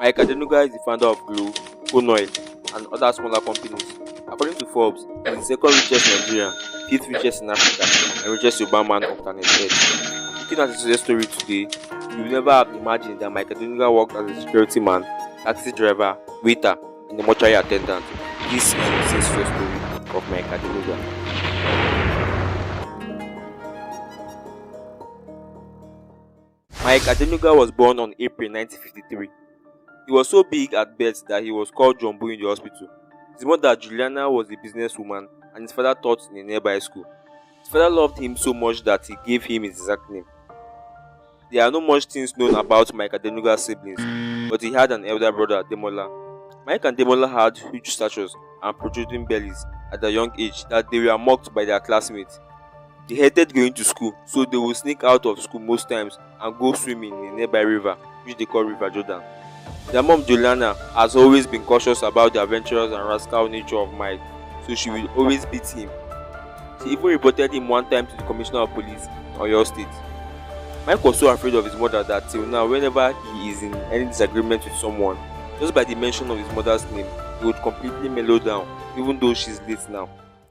Mike Adenuga is the founder of Glow, Oil, and other smaller companies. According to Forbes, he is the second richest Nigerian, fifth richest in Africa, and richest urban man on planet Earth. Looking at his success story today, you will never have imagined that Mike Adenuga worked as a security man, taxi driver, waiter, and a mortuary attendant. This is the success story of Mike Adenuga. Mike Adenuga was born on April 1953. He was so big at birth that he was called Jumbo in the hospital. His mother, Juliana, was a businesswoman and his father taught in a nearby school. His father loved him so much that he gave him his exact name. There are not much things known about Mike Adenuga's siblings, but he had an elder brother, Demola. Mike and Demola had huge statures and protruding bellies at a young age that they were mocked by their classmates. They hated going to school, so they would sneak out of school most times and go swimming in a nearby river, which they call River Jordan. Their mom, Juliana, has always been cautious about the adventurous and rascal nature of Mike, so she will always beat him. She even reported him one time to the Commissioner of Police in Oyo State. Mike was so afraid of his mother that till now, whenever he is in any disagreement with someone, just by the mention of his mother's name, he would completely mellow down, even though she's late now.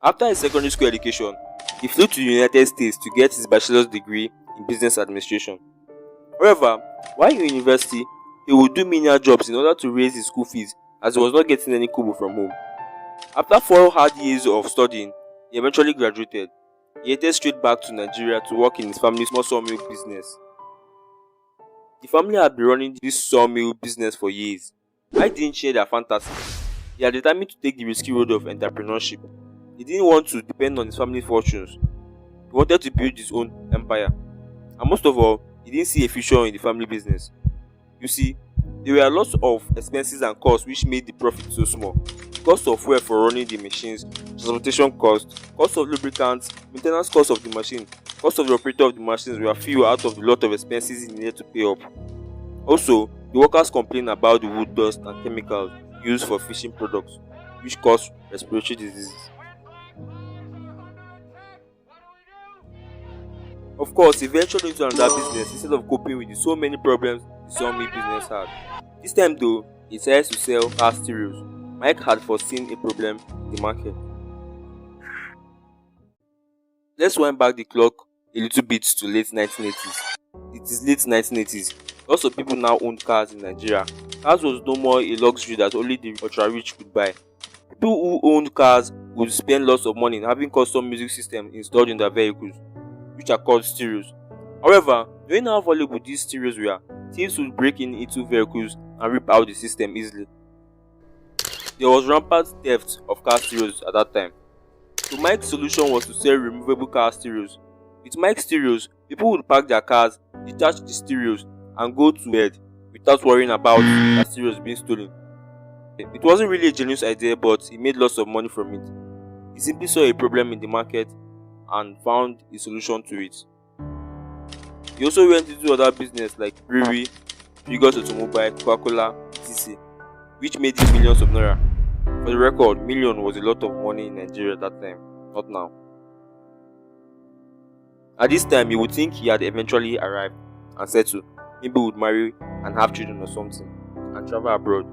After his secondary school education, he flew to the United States to get his bachelor's degree in business administration. However, while in university, he would do menial jobs in order to raise his school fees as he was not getting any kobo from home. After 4 hard years of studying, he eventually graduated. He headed straight back to Nigeria to work in his family's small sawmill business. The family had been running this sawmill business for years. Mike didn't share their fantasy. He had determined to take the risky road of entrepreneurship. He didn't want to depend on his family's fortunes. He wanted to build his own empire. And most of all, he didn't see a future in the family business. You see, there were lots of expenses and costs which made the profit so small. Cost of fuel for running the machines, transportation cost of lubricants, maintenance cost of the machine, cost of the operator of the machines were few out of the lot of expenses he needed to pay up. Also, the workers complained about the wood dust and chemicals used for fishing products, which caused respiratory diseases. Of course, he ventured into another business instead of coping with the so many problems the sawmill business had. This time though, he decided to sell car stereos. Mike had foreseen a problem in the market. Let's wind back the clock a little bit to late 1980s. It is late 1980s. Lots of people now owned cars in Nigeria. Cars was no more a luxury that only the ultra-rich could buy. People who owned cars would spend lots of money having custom music systems installed in their vehicles, which are called stereos. However, knowing how valuable these stereos were, thieves would break into vehicles and rip out the system easily. There was rampant theft of car stereos at that time. So Mike's solution was to sell removable car stereos. With Mike's stereos, people would park their cars, detach the stereos, and go to bed without worrying about their stereos being stolen. It wasn't really a genius idea, but he made lots of money from it. He simply saw a problem in the market and found a solution to it. He also went into other business like brewery, Biggest Automobile, Coca-Cola, etc., which made him millions of naira. For the record, million was a lot of money in Nigeria at that time, not now. At this time, you would think he had eventually arrived and settled, maybe would marry and have children or something, and travel abroad.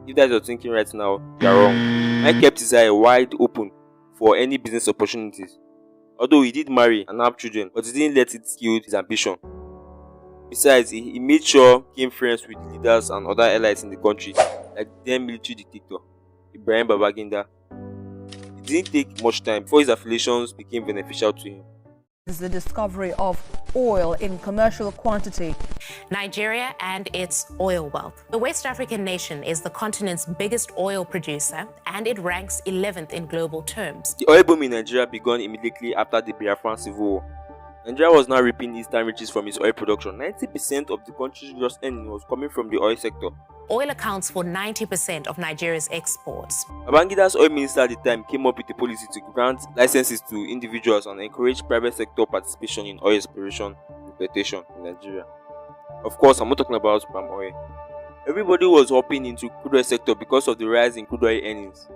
If that is your thinking right now, you are wrong. Mike kept his eye wide open for any business opportunities. Although he did marry and have children, but he didn't let it kill his ambition. Besides, he made sure he became friends with leaders and other elites in the country, like the then military dictator, Ibrahim Babangida. It didn't take much time before his affiliations became beneficial to him. Is the discovery of oil in commercial quantity. Nigeria and its oil wealth. The West African nation is the continent's biggest oil producer, and it ranks 11th in global terms. The oil boom in Nigeria began immediately after the Biafran Civil War. Nigeria was now reaping eastern riches from its oil production. 90% of the country's gross earning was coming from the oil sector. Oil accounts for 90% of Nigeria's exports. Babangida's oil minister at the time came up with a policy to grant licenses to individuals and encourage private sector participation in oil exploration and exploitation in Nigeria. Of course, I'm not talking about palm oil. Everybody was hopping into crude oil sector because of the rise in crude oil earnings.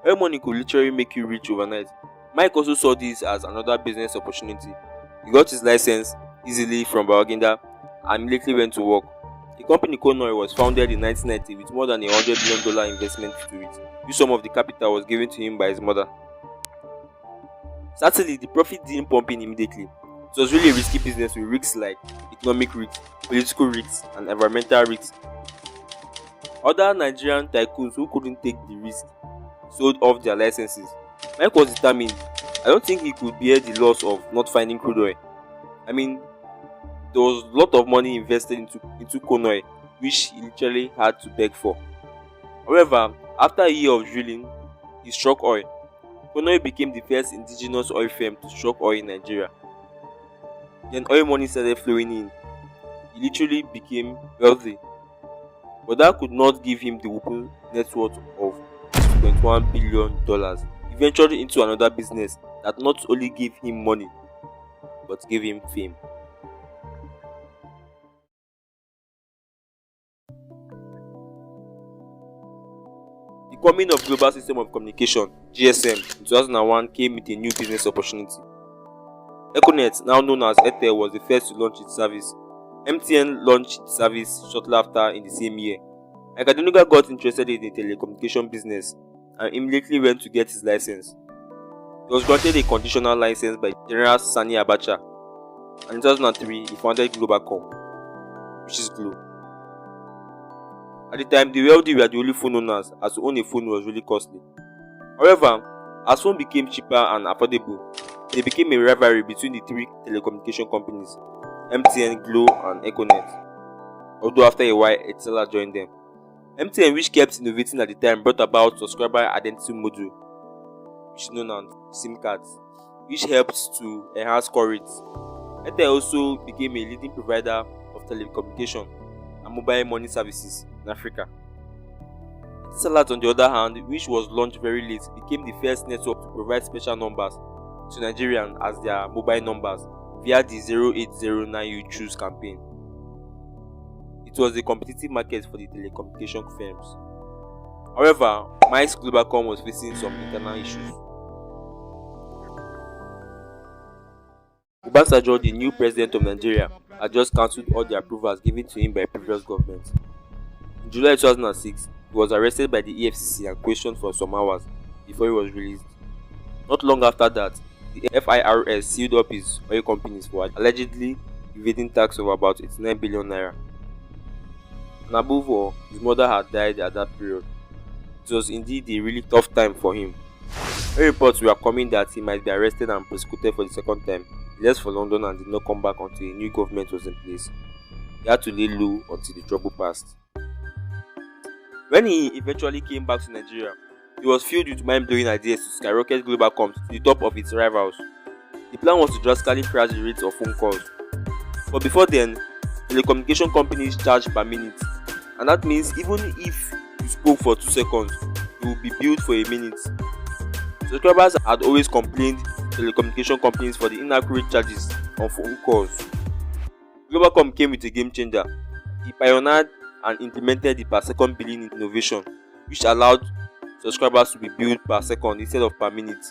Oil money could literally make you rich overnight. Mike also saw this as another business opportunity. He got his license easily from Babangida and immediately went to work. The company Konoy was founded in 1990 with more than $100 million investment to it, which some of the capital was given to him by his mother. Certainly, the profit didn't pump in immediately. It was really a risky business with risks like economic risks, political risks, and environmental risks. Other Nigerian tycoons who couldn't take the risk sold off their licenses. Mike was determined. I don't think he could bear the loss of not finding crude oil. I mean, there was a lot of money invested into Konoy, which he literally had to beg for. However, after a year of drilling, he struck oil. Konoy became the first indigenous oil firm to struck oil in Nigeria. Then oil money started flowing in. He literally became wealthy. But that could not give him the whopping net worth of $2.1 billion, eventually into another business that not only gave him money, but gave him fame. The coming of Global System of Communication (GSM) in 2001 came with a new business opportunity. Econet, now known as Airtel, was the first to launch its service. MTN launched its service shortly after in the same year. Adenuga got interested in the telecommunication business and immediately went to get his license. He was granted a conditional license by General Sani Abacha, and in 2003 he founded Globacom, which is Glo. At the time, the wealthy were the only phone owners, as to own a phone was really costly. However, as phones became cheaper and affordable, there became a rivalry between the three telecommunication companies, MTN, Glo, and Econet. Although after a while, EXCELL joined them. MTN, which kept innovating at the time, brought about subscriber identity module, which is known as SIM cards, which helps to enhance call rates. Airtel also became a leading provider of telecommunication and mobile money services in Africa. EXCELL, on the other hand, which was launched very late, became the first network to provide special numbers to Nigerians as their mobile numbers via the 0809 You Choose campaign. It was a competitive market for the telecommunication firms. However, Mike's Globacom was facing some internal issues. Obasanjo, the new president of Nigeria, had just cancelled all the approvals given to him by previous governments. In July 2006, he was arrested by the EFCC and questioned for some hours before he was released. Not long after that, the FIRS sealed up his oil companies for allegedly evading tax of about 89 billion naira. And above all, his mother had died at that period. It was indeed a really tough time for him. Many reports were coming that he might be arrested and prosecuted for the second time. He left for London and did not come back until a new government was in place. He had to lay low until the trouble passed. When he eventually came back to Nigeria, he was filled with mind-blowing ideas to skyrocket Globacom to the top of its rivals. The plan was to drastically crash the rates of phone calls. But before then, telecommunication companies charge per minute, and that means even if you spoke for 2 seconds, you will be billed for a minute. Subscribers had always complained to telecommunication companies for the inaccurate charges on phone calls. Globacom came with a game changer. He pioneered and implemented the per second billing innovation, which allowed subscribers to be billed per second instead of per minute.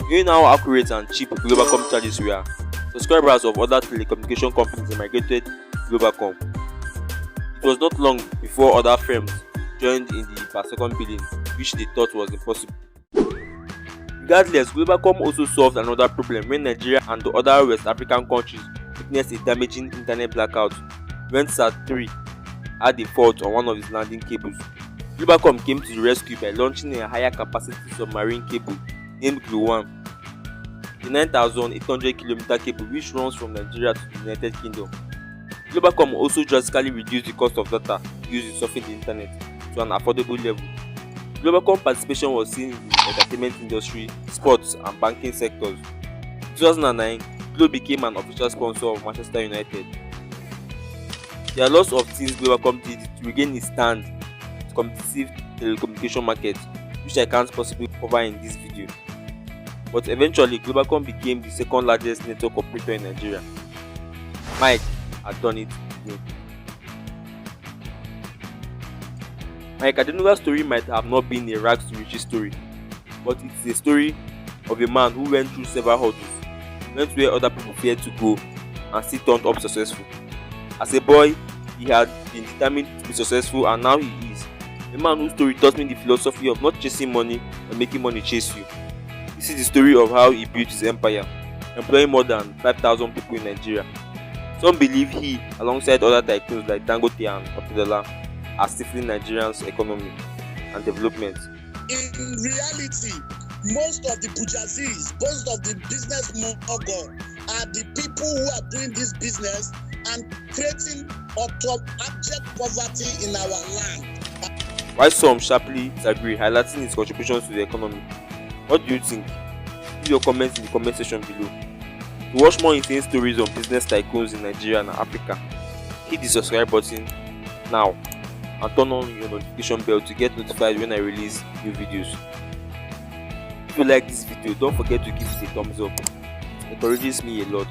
Knowing how accurate and cheap Globacom charges were, subscribers of other telecommunication companies migrated to Globacom. It was not long before other firms joined in the per second billing, which they thought was impossible. Regardless, Globacom also solved another problem when Nigeria and the other West African countries witnessed a damaging internet blackout when SAT-3 had a fault on one of its landing cables. Globacom came to the rescue by launching a higher capacity submarine cable named Glo-1, a 9,800 km cable which runs from Nigeria to the United Kingdom. Globacom also drastically reduced the cost of data used in surfing the internet to an affordable level. Globacom participation was seen in the entertainment industry, sports, and banking sectors. In 2009, Glo became an official sponsor of Manchester United. There are lots of things Globacom did to regain its stand in the competitive telecommunication market, which I can't possibly cover in this video. But eventually, Globacom became the second largest network operator in Nigeria. Mike had done it again. Mike Adenuga's story might have not been a rags to riches story, but it's a story of a man who went through several hurdles, went where other people feared to go, and still turned up successful. As a boy, he had been determined to be successful, and now he is. A man whose story taught me the philosophy of not chasing money but making money chase you. This is the story of how he built his empire, employing more than 5,000 people in Nigeria. Some believe he, alongside other tycoons like Dangote and Otedola, are stifling Nigerians' economy and development. In reality, most of the bourgeoisies, most of the business mogul are the people who are doing this business and creating abject poverty in our land. While some sharply disagree, highlighting his contributions to the economy. What do you think? Leave your comments in the comment section below. To watch more insane stories on business tycoons in Nigeria and Africa, hit the subscribe button now and turn on your notification bell to get notified when I release new videos. If you like this video, don't forget to give it a thumbs up. It encourages me a lot.